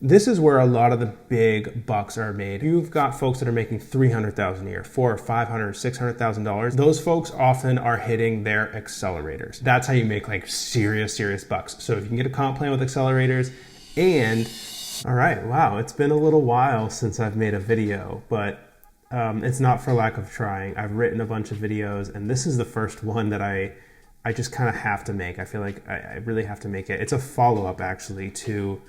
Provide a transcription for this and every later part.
This is where a lot of the big bucks are made. You've got folks that are making $300,000 a year, $400,000, $500,000, $600,000. Those folks often are hitting their accelerators. That's how you make like serious bucks. So if you can get a comp plan with accelerators and, all right, wow, it's been a little while since I've made a video, but it's not for lack of trying. I've written a bunch of videos and this is the first one that I just kind of have to make. I feel like I really have to make it. It's a follow-up actually to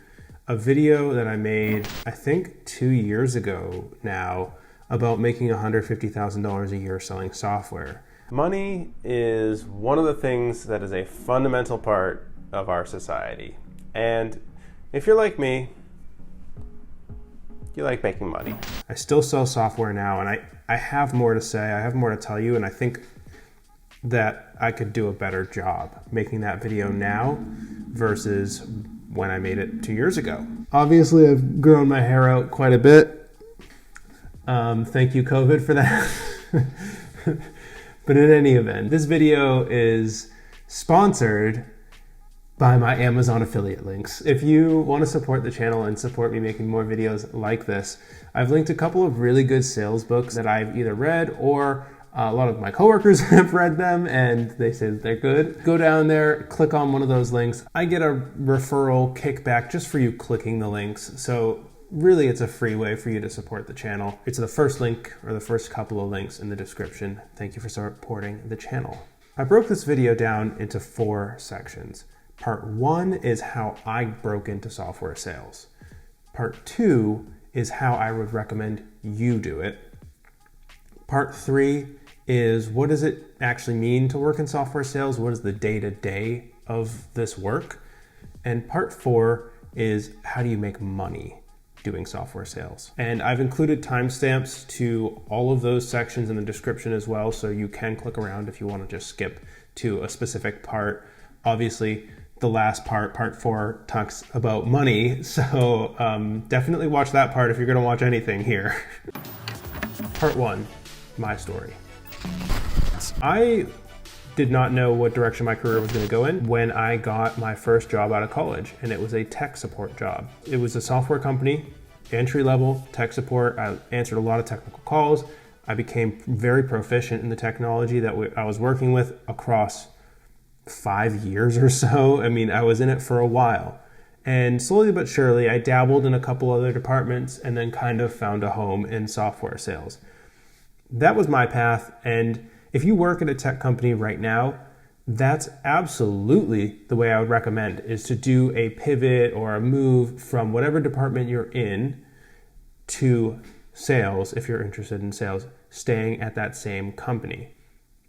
a video that I made, I think 2 years ago now, about making $150,000 a year selling software. Money is one of the things that is a fundamental part of our society. And if you're like me, you like making money. I still sell software now, and I have more to say, I have more to tell you, and I think that I could do a better job making that video now versus when I made it 2 years ago. Obviously, I've grown my hair out quite a bit. Thank you, COVID, for that. But in any event, this video is sponsored by my Amazon affiliate links. If you want to support the channel and support me making more videos like this, I've linked a couple of really good sales books that I've either read or a lot of my coworkers have read them and they say that they're good. Go down there, click on one of those links. I get a referral kickback just for you clicking the links. So really it's a free way for you to support the channel. It's the first link or the first couple of links in the description. Thank you for supporting the channel. I broke this video down into 4 sections. Part 1 is how I broke into software sales. Part 2 is how I would recommend you do it. Part 3 is what does it actually mean to work in software sales? What is the day-to-day of this work? And part 4 is how do you make money doing software sales? And I've included timestamps to all of those sections in the description as well, so you can click around if you want to just skip to a specific part. Obviously, the last part, part 4, talks about money, so definitely watch that part if you're going to watch anything here. Part 1. My story. I did not know what direction my career was going to go in when I got my first job out of college, and it was a tech support job. It was a software company, entry-level tech support. I answered a lot of technical calls. I became very proficient in the technology that I was working with across 5 years or so. I mean, I was in it for a while. And slowly but surely, I dabbled in a couple other departments and then kind of found a home in software sales. That was my path, and if you work at a tech company right now, that's absolutely the way I would recommend, is to do a pivot or a move from whatever department you're in to sales, if you're interested in sales, staying at that same company.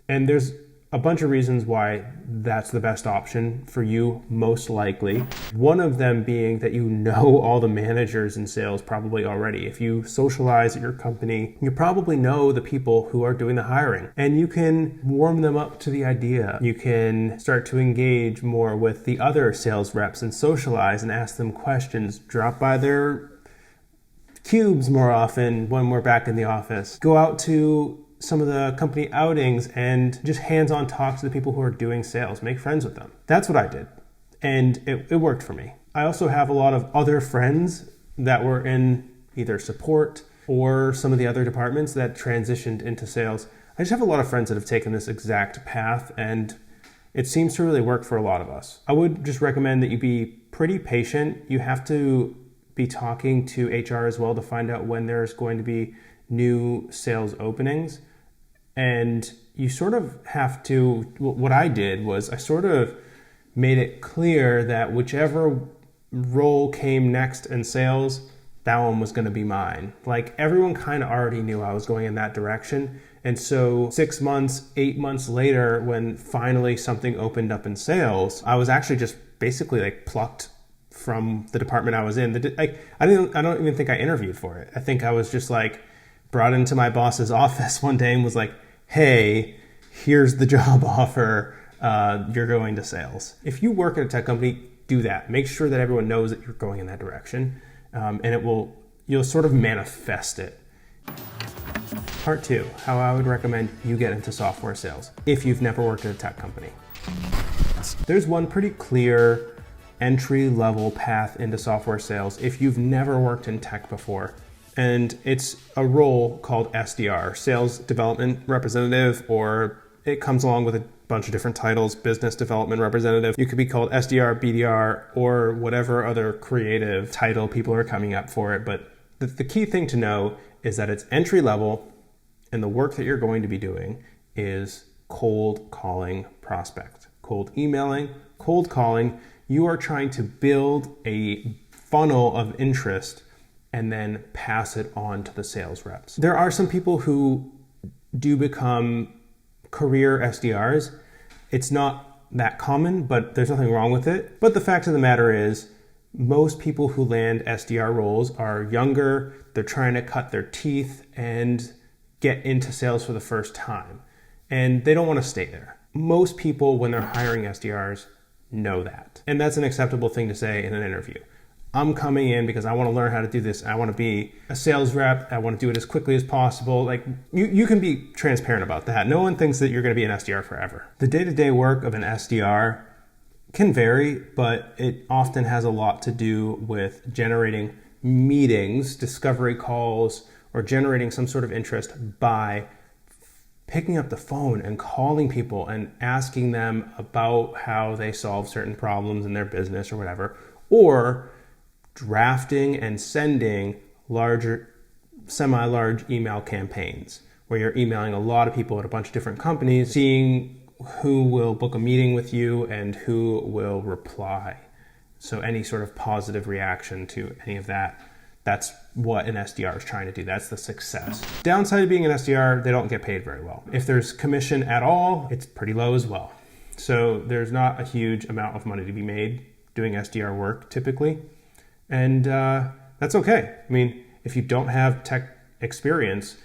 And there's a bunch of reasons why that's the best option for you, most likely. One of them being that you know all the managers in sales probably already. If you socialize at your company, you probably know the people who are doing the hiring, and you can warm them up to the idea. You can start to engage more with the other sales reps and socialize and ask them questions. Drop by their cubes more often when we're back in the office. Go out to some of the company outings and just hands-on talk to the people who are doing sales. Make friends with them. That's what I did. And it worked for me. I also have a lot of other friends that were in either support or some of the other departments that transitioned into sales. I just have a lot of friends that have taken this exact path, and it seems to really work for a lot of us. I would just recommend that you be pretty patient. You have to be talking to HR as well to find out when there's going to be new sales openings. And you sort of have to, what I did was I sort of made it clear that whichever role came next in sales, that one was going to be mine. Like, everyone kind of already knew I was going in that direction. And so 6 months, 8 months later, when finally something opened up in sales, I was actually just basically like plucked from the department I was in. I don't even think I interviewed for it. I think I was just like brought into my boss's office one day and was like, hey, here's the job offer. You're going to sales. If you work at a tech company, do that. Make sure that everyone knows that you're going in that direction. And you'll sort of manifest it. Part 2, how I would recommend you get into software sales if you've never worked at a tech company. There's one pretty clear entry-level path into software sales if you've never worked in tech before. And it's a role called SDR, Sales Development Representative, or it comes along with a bunch of different titles, Business Development Representative. You could be called SDR, BDR, or whatever other creative title people are coming up for it. But the key thing to know is that it's entry level, and the work that you're going to be doing is cold calling prospect, cold emailing, cold calling. You are trying to build a funnel of interest and then pass it on to the sales reps. There are some people who do become career SDRs. It's not that common, but there's nothing wrong with it. But the fact of the matter is, most people who land SDR roles are younger, they're trying to cut their teeth and get into sales for the first time. And they don't want to stay there. Most people, when they're hiring SDRs, know that. And that's an acceptable thing to say in an interview. I'm coming in because I want to learn how to do this. I want to be a sales rep. I want to do it as quickly as possible. Like you can be transparent about that. No one thinks that you're going to be an SDR forever. The day-to-day work of an SDR can vary, but it often has a lot to do with generating meetings, discovery calls, or generating some sort of interest by picking up the phone and calling people and asking them about how they solve certain problems in their business or whatever, or drafting and sending larger, semi-large email campaigns where you're emailing a lot of people at a bunch of different companies, seeing who will book a meeting with you and who will reply. So any sort of positive reaction to any of that, that's what an SDR is trying to do. That's the success. Downside of being an SDR, they don't get paid very well. If there's commission at all, it's pretty low as well. So there's not a huge amount of money to be made doing SDR work typically. And that's okay. I mean, if you don't have tech experience,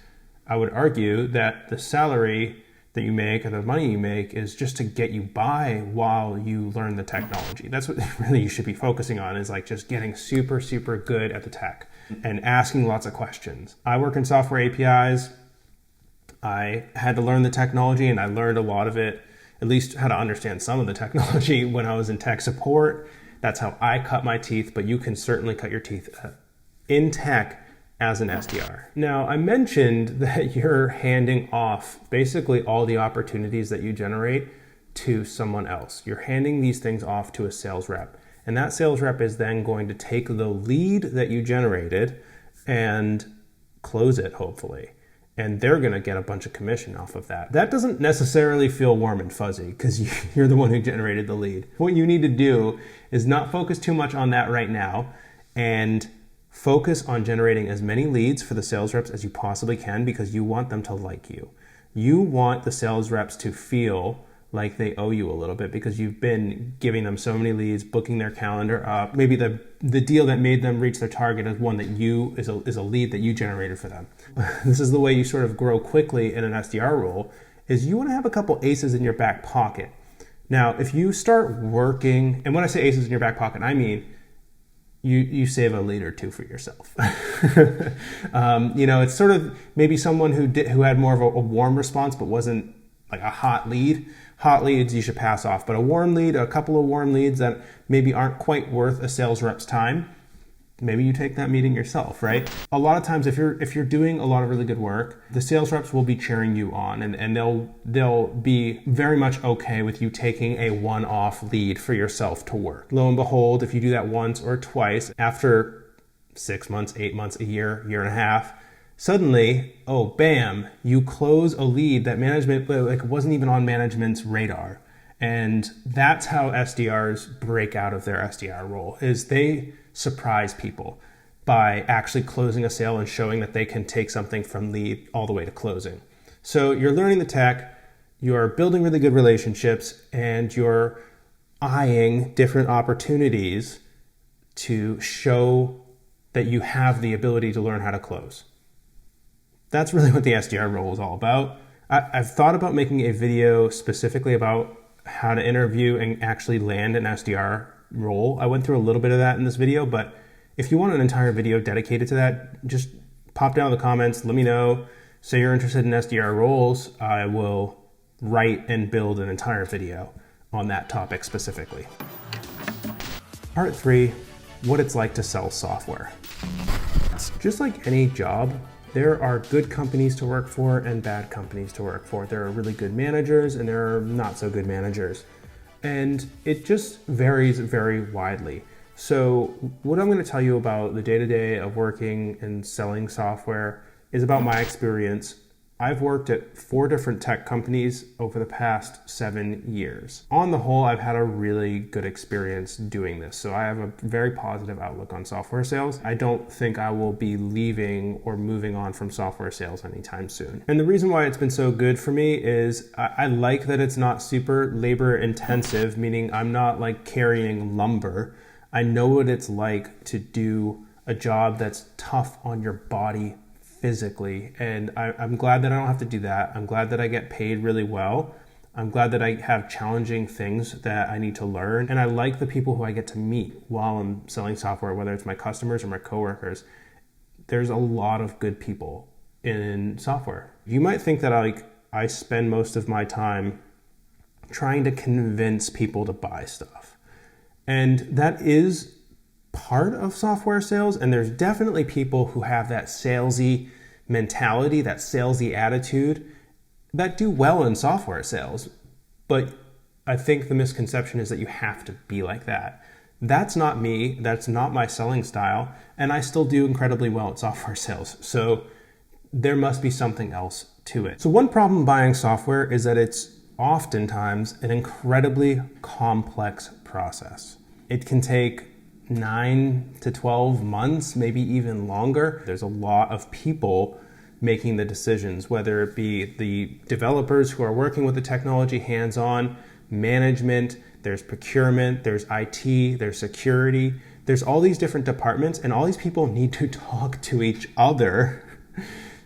I would argue that the salary that you make and the money you make is just to get you by while you learn the technology. That's what really you should be focusing on, is like just getting super, super good at the tech and asking lots of questions. I work in software APIs. I had to learn the technology, and I learned a lot of it, at least how to understand some of the technology when I was in tech support. That's how I cut my teeth, but you can certainly cut your teeth in tech as an SDR. Now, I mentioned that you're handing off basically all the opportunities that you generate to someone else. You're handing these things off to a sales rep, and that sales rep is then going to take the lead that you generated and close it, hopefully. And they're going to get a bunch of commission off of that. That doesn't necessarily feel warm and fuzzy because you're the one who generated the lead. What you need to do is not focus too much on that right now and focus on generating as many leads for the sales reps as you possibly can, because you want them to like you. You want the sales reps to feel like they owe you a little bit because you've been giving them so many leads, booking their calendar up. Maybe the deal that made them reach their target is one that is a lead that you generated for them. This is the way you sort of grow quickly in an SDR role, is you want to have a couple aces in your back pocket. Now, if you start working, and when I say aces in your back pocket, I mean you save a lead or two for yourself. It's sort of maybe someone who had more of a warm response but wasn't like a hot lead. Hot leads you should pass off, but a warm lead, a couple of warm leads that maybe aren't quite worth a sales rep's time, maybe you take that meeting yourself, right? A lot of times if you're doing a lot of really good work, the sales reps will be cheering you on, and they'll be very much okay with you taking a one-off lead for yourself to work. Lo and behold, if you do that once or twice, after 6 months, 8 months, a year, year and a half, suddenly, oh, bam, you close a lead that management wasn't even on management's radar. And that's how SDRs break out of their SDR role, is they surprise people by actually closing a sale and showing that they can take something from lead all the way to closing. So you're learning the tech, you're building really good relationships, and you're eyeing different opportunities to show that you have the ability to learn how to close. That's really what the SDR role is all about. I've thought about making a video specifically about how to interview and actually land an SDR role. I went through a little bit of that in this video, but if you want an entire video dedicated to that, just pop down in the comments, let me know. Say you're interested in SDR roles. I will write and build an entire video on that topic specifically. Part 3, what it's like to sell software. Just like any job, there are good companies to work for and bad companies to work for. There are really good managers and there are not so good managers. And it just varies very widely. So what I'm going to tell you about the day-to-day of working and selling software is about my experience. I've worked at 4 different tech companies over the past 7 years. On the whole, I've had a really good experience doing this. So I have a very positive outlook on software sales. I don't think I will be leaving or moving on from software sales anytime soon. And the reason why it's been so good for me is I like that it's not super labor intensive, meaning I'm not like carrying lumber. I know what it's like to do a job that's tough on your body physically, and I'm glad that I don't have to do that. I'm glad that I get paid really well. I'm glad that I have challenging things that I need to learn, and I like the people who I get to meet while I'm selling software, whether it's my customers or my coworkers. There's a lot of good people in software. You might think that I spend most of my time trying to convince people to buy stuff, and that is part of software sales, and there's definitely people who have that salesy mentality, that salesy attitude that do well in software sales. But I think the misconception is that you have to be like that. That's not me, that's not my selling style, and I still do incredibly well at software sales. So there must be something else to it. So one problem buying software is that it's oftentimes an incredibly complex process. It can take 9 to 12 months, maybe even longer. There's a lot of people making the decisions, whether it be the developers who are working with the technology hands-on, management, there's procurement, there's IT, there's security, there's all these different departments, and all these people need to talk to each other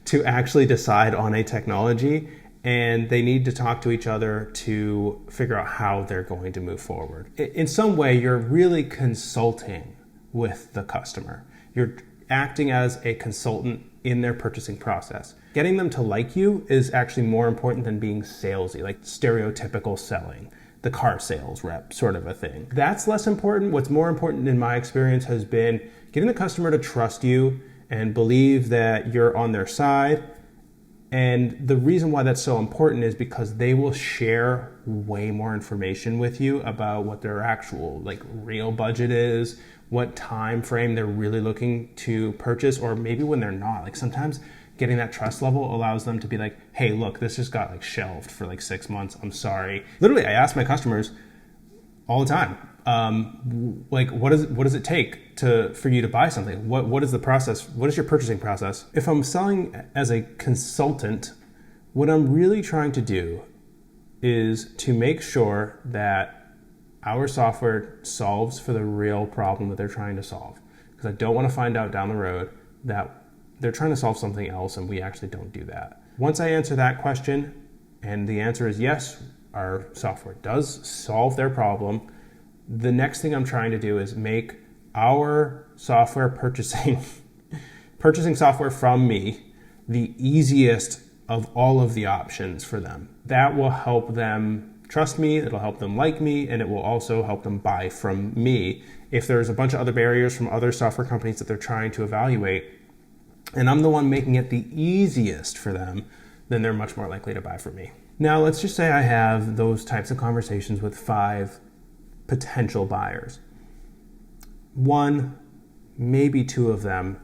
to actually decide on a technology. And they need to talk to each other to figure out how they're going to move forward. In some way, you're really consulting with the customer. You're acting as a consultant in their purchasing process. Getting them to like you is actually more important than being salesy, like stereotypical selling, the car sales rep sort of a thing. That's less important. What's more important in my experience has been getting the customer to trust you and believe that you're on their side. And the reason why that's so important is because they will share way more information with you about what their actual real budget is, what time frame they're really looking to purchase, or maybe when they're not. Like sometimes getting that trust level allows them to be like, hey, look, this just got shelved for 6 months. I'm sorry. Literally, I ask my customers all the time, what does it take for you to buy something? What is the process? What is your purchasing process? If I'm selling as a consultant, what I'm really trying to do is to make sure that our software solves for the real problem that they're trying to solve. Because I don't want to find out down the road that they're trying to solve something else and we actually don't do that. Once I answer that question, and the answer is yes, our software does solve their problem, the next thing I'm trying to do is make our software purchasing software from me the easiest of all of the options for them. That will help them trust me, it'll help them like me, and it will also help them buy from me. If there's a bunch of other barriers from other software companies that they're trying to evaluate, and I'm the one making it the easiest for them, then they're much more likely to buy from me. Now, let's just say I have those types of conversations with 5 potential buyers. 1, maybe 2 of them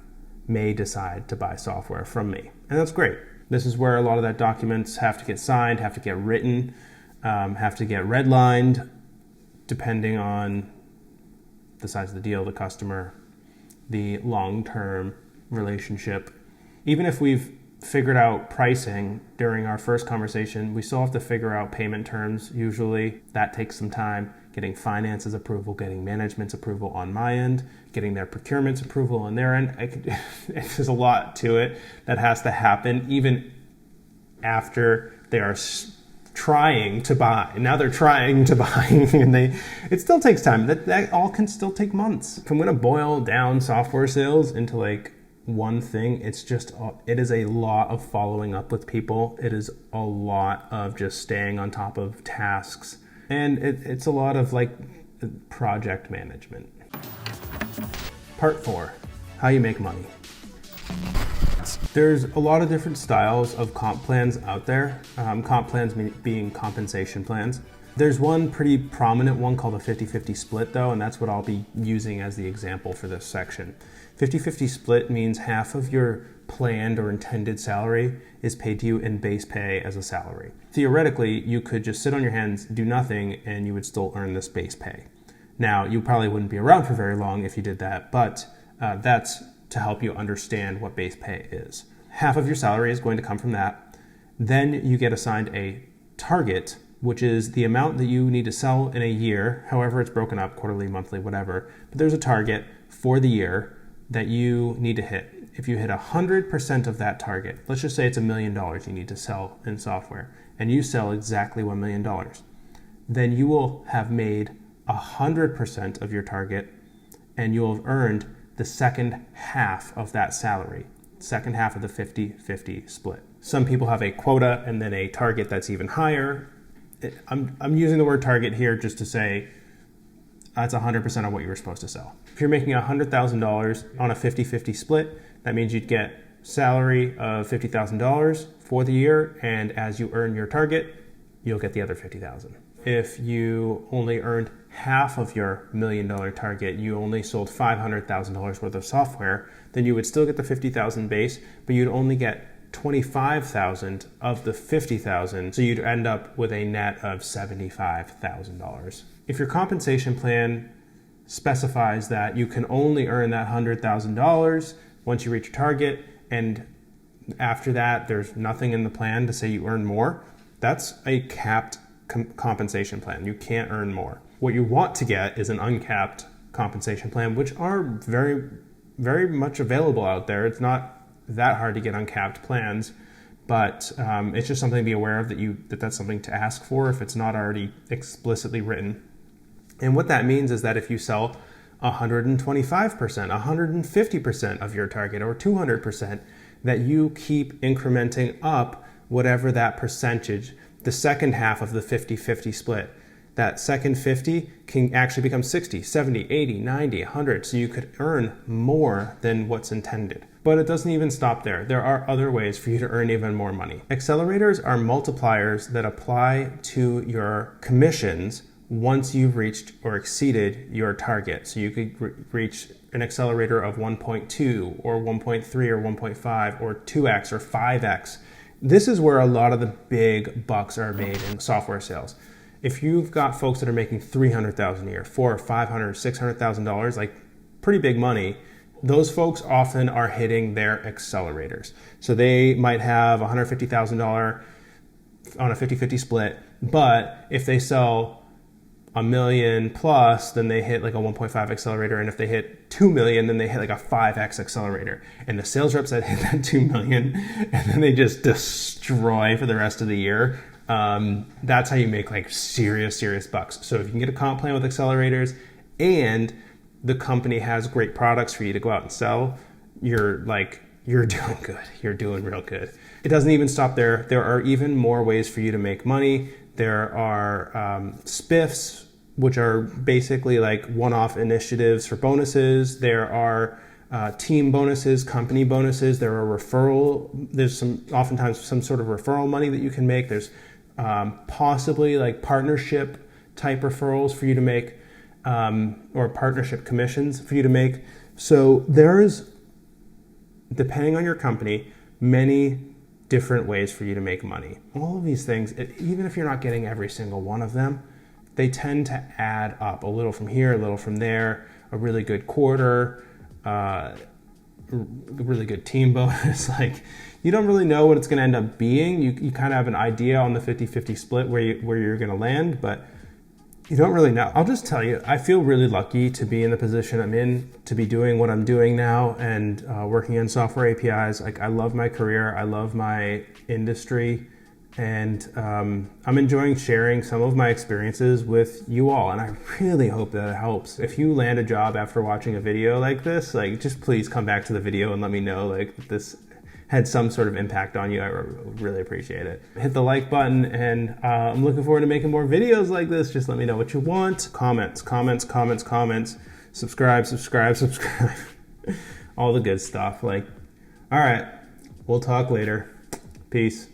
may decide to buy software from me, and that's great. This is where a lot of that documents have to get signed, have to get written, have to get redlined, depending on the size of the deal, the customer, the long-term relationship. Even if we've figured out pricing during our first conversation, we still have to figure out payment terms. Usually that takes some time, getting finances approval, getting management's approval on my end, getting their procurement's approval on their end. There's a lot to it that has to happen even after they are trying to buy. Now they're trying to buy and it still takes time. That all can still take months. If I'm going to boil down software sales into one thing, it is a lot of following up with people. It is a lot of just staying on top of tasks, and it's a lot of project management. Part 4, how you make money. There's a lot of different styles of comp plans out there. Comp plans being compensation plans. There's one pretty prominent one called a 50-50 split though, and that's what I'll be using as the example for this section. 50-50 split means half of your planned or intended salary is paid to you in base pay as a salary. Theoretically, you could just sit on your hands, do nothing, and you would still earn this base pay. Now, you probably wouldn't be around for very long if you did that, but that's to help you understand what base pay is. Half of your salary is going to come from that. Then you get assigned a target, which is the amount that you need to sell in a year, however it's broken up, quarterly, monthly, whatever. But there's a target for the year that you need to hit. If you hit 100% of that target, let's just say it's $1 million you need to sell in software, and you sell exactly $1 million, then you will have made 100% of your target, and you will have earned the second half of that salary, second half of the 50-50 split. Some people have a quota and then a target that's even higher. I'm using the word target here just to say that's 100% of what you were supposed to sell. If you're making $100,000 on a 50-50 split, that means you'd get salary of $50,000 for the year, and as you earn your target, you'll get the other $50,000. If you only earned half of your $1 million target, you only sold $500,000 worth of software, then you would still get the $50,000 base, but you'd only get $25,000 of the $50,000, so you'd end up with a net of $75,000. If your compensation plan specifies that you can only earn that $100,000 once you reach your target, and after that there's nothing in the plan to say you earn more, that's a capped compensation plan. You can't earn more. What you want to get is an uncapped compensation plan, which are very, very much available out there. It's not that hard to get uncapped plans, but it's just something to be aware of that's something to ask for if it's not already explicitly written. And what that means is that if you sell 125%, 150% of your target, or 200%, that you keep incrementing up whatever that percentage, the second half of the 50-50 split. That second 50 can actually become 60, 70, 80, 90, 100, so you could earn more than what's intended. But it doesn't even stop there. There are other ways for you to earn even more money. Accelerators are multipliers that apply to your commissions once you've reached or exceeded your target. So you could reach an accelerator of 1.2 or 1.3 or 1.5 or 2x or 5x. This is where a lot of the big bucks are made in software sales. If you've got folks that are making $300,000 a year, $400,000, $500,000, $600,000, like pretty big money, those folks often are hitting their accelerators. So they might have $150,000 on a 50-50 split, but if they sell $1 million plus, then they hit like a 1.5 accelerator, and if they hit 2 million, then they hit like a 5x accelerator. And the sales reps that hit that 2 million, and then they just destroy for the rest of the year. That's how you make like serious bucks. So if you can get a comp plan with accelerators, and the company has great products for you to go out and sell, you're doing good. You're doing real good. It doesn't even stop there. There are even more ways for you to make money. There are spiffs, which are basically like one-off initiatives for bonuses. There are team bonuses, company bonuses. There are there's oftentimes some sort of referral money that you can make. There's possibly like partnership type referrals for you to make, or partnership commissions for you to make. So there's, depending on your company, many different ways for you to make money. All of these things, even if you're not getting every single one of them, they tend to add up a little from here, a little from there, a really good quarter, really good team bonus. Like, you don't really know what it's going to end up being. You kind of have an idea on the 50-50 split where you're going to land, but you don't really know. I'll just tell you, I feel really lucky to be in the position I'm in, to be doing what I'm doing now, and working in software APIs. Like, I love my career. I love my industry. And I'm enjoying sharing some of my experiences with you all, and I really hope that it helps. If you land a job after watching a video like this, like, just please come back to the video and let me know like this had some sort of impact on you. I really appreciate it. Hit the like button, and I'm looking forward to making more videos like this. Just let me know what you want. Comments. subscribe, all the good stuff. Like, all right, we'll talk later. Peace.